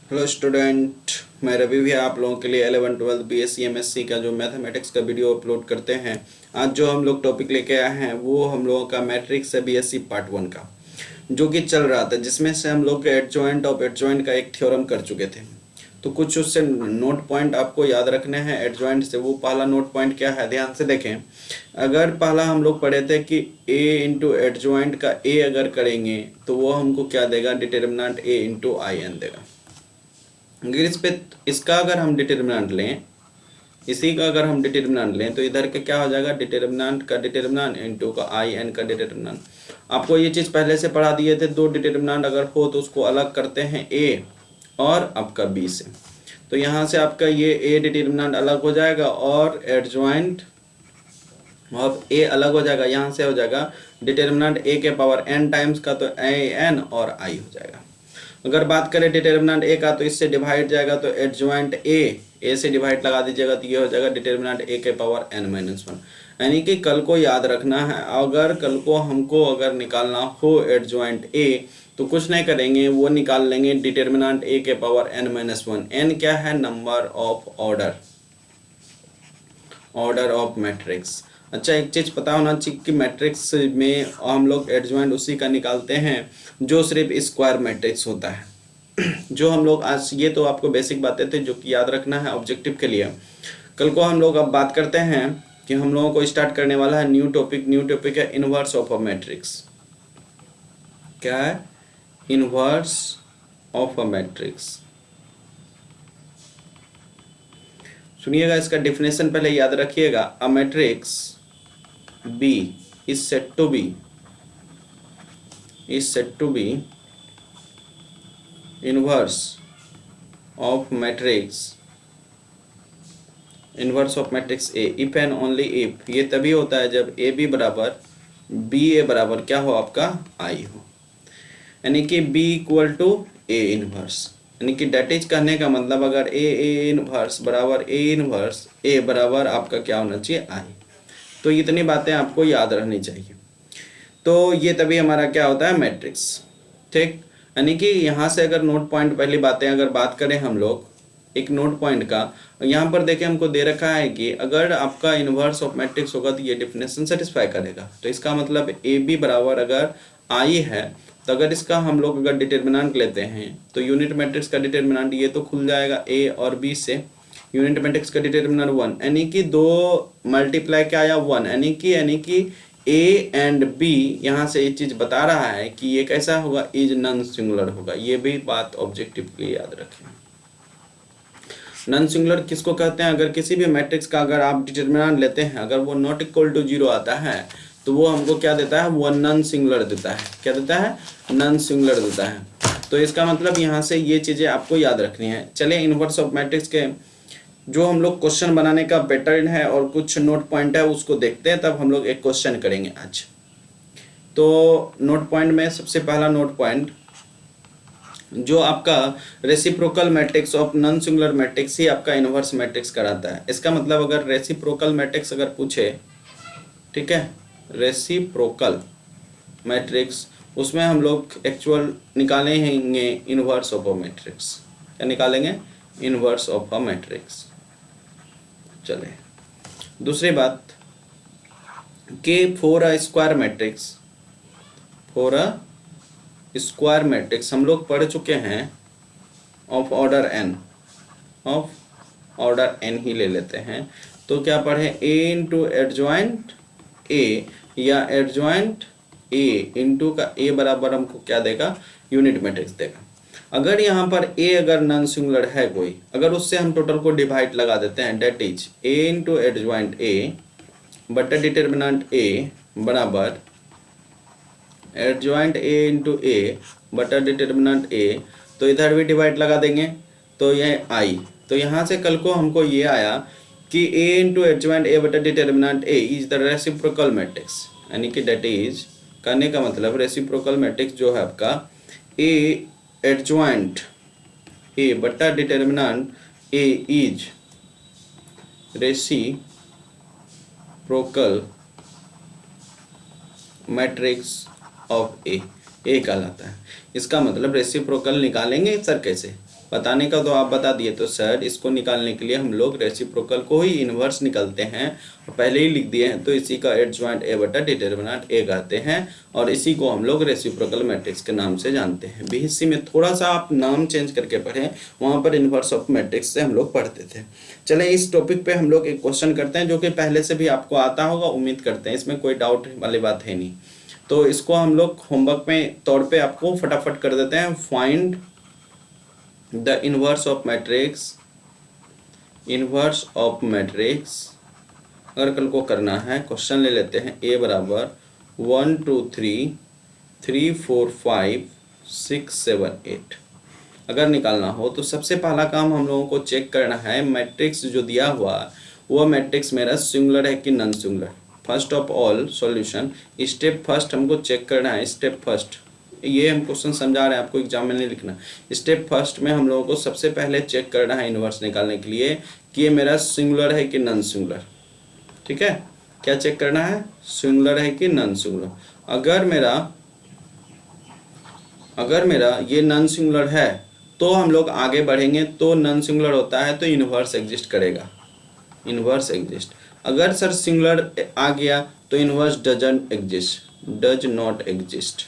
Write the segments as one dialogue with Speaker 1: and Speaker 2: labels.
Speaker 1: Hello student, मैं रवि भी आप लोगों के लिए 11 12 बीएससी एमएससी का जो मैथमेटिक्स का वीडियो अपलोड करते हैं। आज जो हम लोग टॉपिक लेके आए हैं वो हम लोगों का मैट्रिक्स है बीएससी पार्ट 1 का, जो कि चल रहा था, जिसमें से हम लोग एडजॉइंट ऑफ एडजॉइंट का एक थ्योरम कर चुके थे। तो कुछ उससे नोट पॉइंट आपको याद रखने हैं एडजॉइंट से। वो पहला नोट पॉइंट क्या है, ध्यान से देखें। अगर पहला हम लोग पढ़े थे कि a इंटू एडजॉइंट का a अगर करेंगे तो वो हमको क्या देगा, determinant a into I n देगा। अगर इसका अगर हम डिटर्मिनेंट लें, इसी का अगर हम डिटर्मिनेंट लें तो इधर का क्या हो जाएगा, डिटर्मिनेंट का डिटर्मिनेंट इनटू का आई एन का डिटर्मिनेंट। आपको ये चीज़ पहले से पढ़ा दिए थे। दो डिटर्मिनेंट अगर हो तो उसको अलग करते हैं ए और आपका बी से। तो यहाँ से आपका ये ए डिटर्मिनेंट अलग हो जाएगा और एडजॉइंट अब ए अलग हो जाएगा। यहाँ से हो जाएगा डिटर्मिनेंट ए के पावर एन टाइम्स का, तो ए एन और आई हो जाएगा। अगर बात करें डिटर्मिनेंट ए का तो इससे डिवाइड जाएगा, तो एडजॉइंट ए से डिवाइड लगा दीजिएगा तो ये हो जाएगा डिटर्मिनेंट ए के पावर एन माइनस वन। यानी कि कल को याद रखना है, अगर कल को हमको अगर निकालना हो एडजॉइंट ए तो कुछ नहीं करेंगे, वो निकाल लेंगे डिटर्मिनेंट ए के power n minus one. N क्या है, number of order of matrix. अच्छा, एक चीज़ पता होना चाहिए कि मैट्रिक्स में हम लोग एडजॉइंट उसी का निकालते हैं जो सिर्फ स्क्वायर मैट्रिक्स होता है। जो हम लोग आज, ये तो आपको बेसिक बातें थे जो कि याद रखना है ऑब्जेक्टिव के लिए। कल को हम लोग अब बात करते हैं कि हम लोगों को स्टार्ट करने वाला है न्यू टॉपिक है इनवर्स ऑफ अ मैट्रिक्स। क्या है, इनवर्स ऑफ अ मैट्रिक्स। सुनिएगा, इसका डिफिनेशन पहले याद रखिएगा। A matrix B is said to be inverse of matrix A if and only if। ये तभी होता है जब ए बी बराबर बी ए बराबर क्या हो, आपका आई हो। यानी कि B equal to A inverse. यानी कि डेट इज कहने का मतलब अगर ए इनवर्स बराबर ए इनवर्स ए बराबर आपका क्या होना चाहिए, आई। तो इतनी बातें आपको याद रहनी चाहिए। तो ये तभी हमारा क्या होता है, मैट्रिक्स। ठीक, यानी कि यहाँ से अगर नोट पॉइंट, पहली बातें अगर बात करें हम लोग एक नोट पॉइंट का, यहाँ पर देखें हमको दे रखा है कि अगर आपका इनवर्स ऑफ मैट्रिक्स होगा तो ये डिफिनेशन सेटिस्फाई करेगा। तो इसका मतलब ए बी बराबर अगर आई है तो अगर इसका हम लोग अगर डिटर्मिनेंट लेते हैं तो यूनिट मैट्रिक्स का डिटर्मिनेंट ये तो खुल जाएगा ए और बी से। यूनिट मैट्रिक्स का डिटर्मिनेंट वन, यानी कि दो मल्टीप्लाई क्या आया, वन। यानी कि ए एंड बी यहाँ से ये चीज़ बता रहा है कि ये कैसा होगा, इज नॉन सिंगुलर होगा। ये भी बात ऑब्जेक्टिव के लिए याद रखें। नॉन सिंगुलर किसको कहते हैं, अगर किसी भी मैट्रिक्स का अगर आप डिटर्मिनेंट लेते हैं, अगर वो नॉट इक्वल टू जीरो आता है तो वो हमको क्या देता है, वो नॉन सिंगुलर देता है। क्या देता है, नॉन सिंगुलर देता है। तो इसका मतलब यहाँ से ये चीज़ें आपको याद रखनी है। चलिए, इनवर्स ऑफ मैट्रिक्स के जो हम लोग क्वेश्चन बनाने का पैटर्न है और कुछ नोट पॉइंट है उसको देखते हैं, तब हम लोग एक क्वेश्चन करेंगे आज। तो नोट पॉइंट में सबसे पहला नोट पॉइंट, जो आपका reciprocal matrix of non singular matrix ही आपका इनवर्स मैट्रिक्स कराता है। इसका मतलब अगर रेसिप्रोकल मैट्रिक्स अगर पूछे, ठीक है, रेसिप्रोकल मैट्रिक्स, उसमें हम लोग एक्चुअल निकालेंगे इनवर्स ऑफ अ मैट्रिक्स। क्या निकालेंगे, इनवर्स ऑफ अ मैट्रिक्स। चले, दूसरी बात कि फॉर अ स्क्वायर मैट्रिक्स हम लोग पढ़ चुके हैं ऑफ ऑर्डर एन ही ले लेते हैं। तो क्या पढ़े, ए इंटू एडजॉइंट ए या एडजॉइंट ए इंटू का ए बराबर हमको क्या देगा, यूनिट मैट्रिक्स देगा। अगर यहाँ पर a अगर नॉन सिंगुलर है कोई, अगर उससे हम टोटल को डिवाइड लगा देते हैं, det is a into adjoint A बटा डिटर्मिनेंट ए बराबर एडजॉइंट ए इंटू ए बटा डिटर्मिनेंट ए। तो इधर भी डिवाइड लगा देंगे तो ये आई। तो यहाँ से कल को हमको ये आया कि a इंटू एडजॉइंट ए बटा determinant A is the reciprocal matrix. यानी कि डेट इज करने का मतलब रेसिप्रोकल मैट्रिक्स जो है आपका a एडजॉइंट ए बटा determinant A is reciprocal matrix of A कहलाता है। इसका मतलब रेसिप्रोकल निकालेंगे सर कैसे, बताने का तो आप बता दिए, तो सर इसको निकालने के लिए हम लोग रेसिप्रोकल को ही इन्वर्स निकालते हैं, और पहले ही लिख दिए हैं, तो इसी का एडजॉइंट ए बटा डिटरमिनेंट ए कहते हैं, और इसी को हम लोग रेसिप्रोकल मैट्रिक्स के नाम से जानते हैं। बीएससी में थोड़ा सा आप नाम चेंज करके पढ़ें, वहाँ पर इन्वर्स ऑफ मैट्रिक्स से हम लोग पढ़ते थे। चलें इस टॉपिक पे हम लोग एक क्वेश्चन करते हैं जो कि पहले से भी आपको आता होगा, उम्मीद करते हैं, इसमें कोई डाउट वाली बात है नहीं। तो इसको हम लोग होमवर्क में तौर पे आपको फटाफट कर देते हैं। Find the inverse of matrix, inverse of matrix अगर कल को करना है, क्वेश्चन ले लेते हैं। ए बराबर 1 2 3 3 4 5 6 7 8 अगर निकालना हो तो सबसे पहला काम हम लोगों को चेक करना है मैट्रिक्स जो दिया हुआ वो मैट्रिक्स मेरा सिंगुलर है कि non singular. First of all solution step first हमको चेक करना है। स्टेप फर्स्ट, ये हम क्वेश्चन समझा रहे हैं, आपको एग्जाम में नहीं लिखना। स्टेप फर्स्ट में हम लोगों को सबसे पहले चेक करना है इन्वर्स निकालने के लिए कि ये मेरा सिंगुलर है कि नॉन सिंगुलर। ठीक है, क्या चेक करना है? सिंगुलर है कि नॉन सिंगुलर। अगर मेरा ये नॉन सिंगुलर है तो हम लोग आगे बढ़ेंगे, तो नॉन सिंगुलर होता है तो इन्वर्स एग्जिस्ट करेगा, इन्वर्स एग्जिस्ट। अगर सर सिंगुलर आ गया तो inverse doesn't exist, does not exist,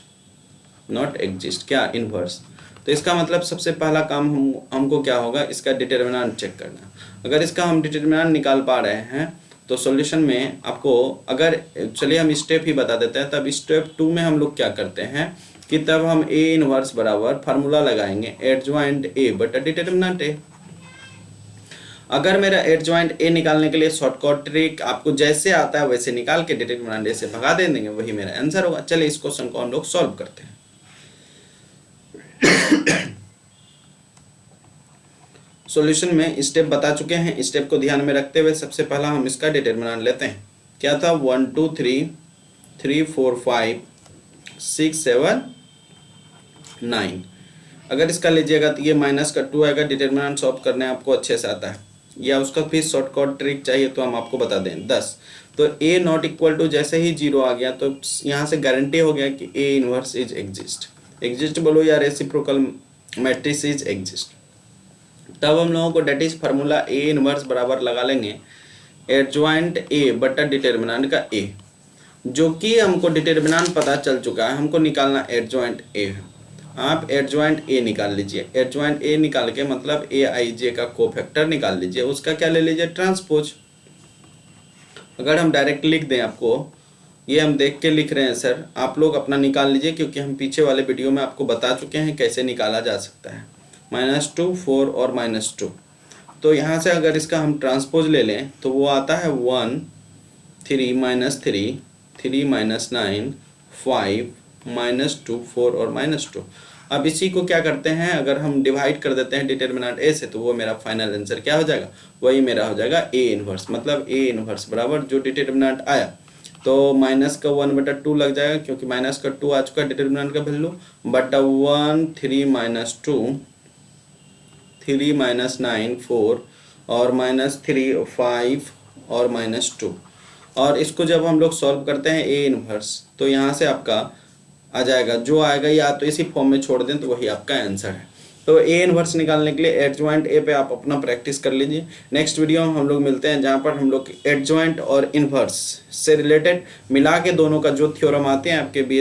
Speaker 1: not exist क्या? इन्वर्स। तो इसका मतलब सबसे पहला काम हमको क्या होगा? इसका डिटरमिनेंट चेक करना। अगर इसका हम डिटरमिनेंट निकाल पा रहे हैं तो सॉल्यूशन में आपको, अगर चलिए हम स्टेप ही बता देते हैं, तब स्टेप 2 में हम लोग क्या करते हैं कि तब हम ए इनवर्स बराबर फार्मूला लगाएंगे एडजॉइंट ए बटा डिटरमिनेंट ए। अगर मेरा एडजॉइंट ए निकालने के लिए शॉर्टकट ट्रिक आपको जैसे आता है वैसे निकाल के डिटरमिनेंट ए से भगा दे देंगे, वही मेरा आंसर होगा। चलिए इस क्वेश्चन को हम लोग सॉल्व करते हैं। सॉल्यूशन में स्टेप बता चुके हैं, स्टेप को ध्यान में रखते हुए सबसे पहला हम इसका डिटरमिनेंट लेते हैं। क्या था? 1 2 3 3 4 5 6 7 9। अगर इसका लीजिएगा तो ये माइनस का 2 आएगा। डिटरमिनेंट सॉल्व करने आपको अच्छे से आता है, या उसका फिर शॉर्टकट ट्रिक चाहिए तो हम आपको बता दें 10। तो ए नॉट इक्वल टू जैसे ही 0 आ गया तो यहाँ से गारंटी हो गया कि A inverse is exist. Exist बोलो या रेसिप्रोकल मैट्रिक्स इज एग्जिस्ट। तब हम लोगों को det is formula A inverse बराबर लगा लेंगे एडजॉइंट ए बटा डिटरमिनेंट का ए, जो कि हमको डिटरमिनेंट पता चल चुका है, हमको निकालना एडजॉइंट ए है। आप एडजॉइंट ए निकाल लीजिए। एडजॉइंट ए निकाल के मतलब ए आई जे का कोफैक्टर निकाल लीजिए, उसका क्या ले लीजिए? ट्रांसपोज। अगर हम डायरेक्ट लिख दें आपको, ये हम देख के लिख रहे हैं सर, आप लोग अपना निकाल लीजिए, क्योंकि हम पीछे वाले वीडियो में आपको बता चुके हैं कैसे निकाला जा सकता है। -2 4 और -2। तो यहाँ से अगर इसका हम ट्रांसपोज ले लें तो वो आता है 1 3 -3 3 -9 5 -2 4 और -2। अब इसी को क्या करते हैं, अगर हम डिवाइड कर देते हैं डिटरमिनेंट ए से, तो वो मेरा फाइनल आंसर क्या हो जाएगा? वही मेरा हो जाएगा ए इनवर्स। मतलब ए इनवर्स बराबर जो डिटरमिनेंट आया तो माइनस का 1/2 लग जाएगा, क्योंकि माइनस का 2 आ चुका है डिटरमिनेंट का वैल्यू, बटा 1 3 -2 3 -9 4 और -3 5 और -2। और इसको जब हम लोग सॉल्व करते हैं ए इनवर्स, तो यहाँ से आपका आ जाएगा, जो आएगा या तो इसी फॉर्म में छोड़ दें तो वही आपका आंसर है। तो ए इनवर्स निकालने के लिए एडजॉइंट ए पे आप अपना प्रैक्टिस कर लीजिए। नेक्स्ट वीडियो में हम लोग मिलते हैं, जहाँ पर हम लोग एडजॉइंट और इनवर्स से रिलेटेड मिला के दोनों का जो थ्योरम आते हैं आपके बीएस